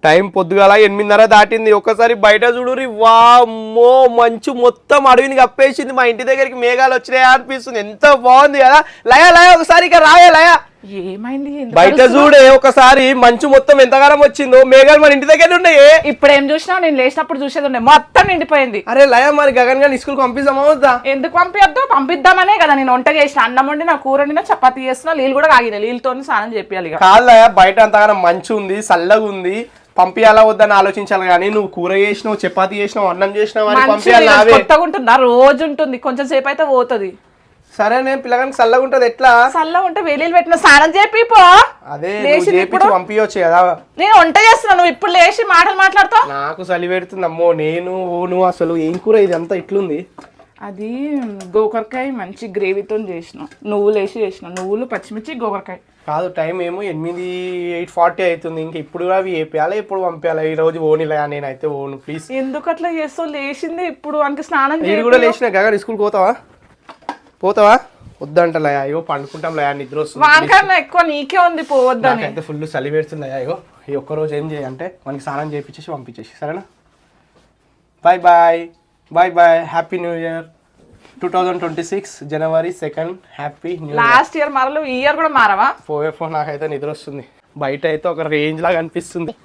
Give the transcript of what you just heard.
Time పొద్దుగాల 8:30 దాటింది. ఒక్కసారి బయట చూడురి, వామ్మో మంచు మొత్తం అడవిని కప్పేసింది. మా ఇంటి దగ్గరికి మేఘాలు వచ్చినాయా అనిపిస్తుంది. ఎంత బాగుంది కదా. లయ ఒకసారి ఇక రాయే లయ. ఏమైంది? బయట చూడే ఒకసారి మంచు మొత్తం ఎంతగానం వచ్చిందో. మేఘాలు మన ఇంటి దగ్గర ఉన్నాయి. ఇప్పుడు ఏం చూసినా నేను లేచినప్పుడు చూసేది ఉండే, మొత్తం నిండిపోయింది. అరే లయ, మరి గగన్ గారిని స్కూల్ పంపిస్తామా వద్దా? ఎందుకు పంపిద్దాం? పంపిద్దామనే కదా నేను వంట చేసిన, అన్నం వండినా, కూర వండినా, చపాతీ చేస్తున్నా, నీళ్ళు కూడా కాగిన, నీళ్ళతో స్నానం చేయాలి. కాదు లయ, బయట అంతగానం మంచు ఉంది, చల్లగా ఉంది, పంపియాలా వద్దని ఆలోచించాలి. కానీ నువ్వు కూర చేసినావు, చపాతీ చేసినావు, అన్నం చేసినావు అని పంపించాలి. కొత్తగా ఉంటుందా? రోజు ఉంటుంది, కొంచెం సేపు అయితే పోతుంది. సరే నేను పిల్లగానికి చల్లగా ఉంటది. ఎట్లా చల్లగా ఉంటే వేలీలు పెట్టిన స్నానం చేపి పో. అదే పంపించవచ్చు కదా. నేను వంట చేస్తున్నా, నువ్వు ఇప్పుడు లేచి మాటలు మాట్లాడుతావు. నాకు చలి పెడుతుంది అమ్మో. నువ్వు అసలు ఏం కూర ఇది అంతా ఇట్లుంది? అది గోకరకాయ మంచి గ్రేవీతో చేసిన, నువ్వులు వేసి చేసిన, నువ్వులు పచ్చిమిర్చి గోకరకాయ. కాదు, టైం ఏమో 8:40 అవుతుంది. ఇంకా ఇప్పుడు అవి వేపియాలి, ఇప్పుడు పంపించాలి. ఈ రోజు ఓనిలే, నేనైతే ఓను ప్లీజ్. ఎందుకు అట్లా చేస్తావు? లేచింది ఇప్పుడు, అందుకే స్నానం నేను కూడా లేచిన. గగన్ స్కూల్కి పోతావా వద్దంటలే. అయ్యో పండుకుంటాం లయా, నిద్ర వస్తుంది. వానికన్నా ఎక్కువ నీకే ఉంది, పోవద్దని. అయితే ఫుల్ చలి పెడుతుంది. అయ్యో ఈ ఒక్కరోజు ఏం చేయాలంటే మనకి స్నానం చేయించేసి పంపించేసి, సరేనా? Bye bye bye bye. Happy new year 2026 January 2nd. Happy new year. Last year మారలు, ఈ ఇయర్ కూడా మారవా? నాకైతే నిద్ర వస్తుంది. బయట అయితే ఒక రేంజ్ లాగా అనిపిస్తుంది.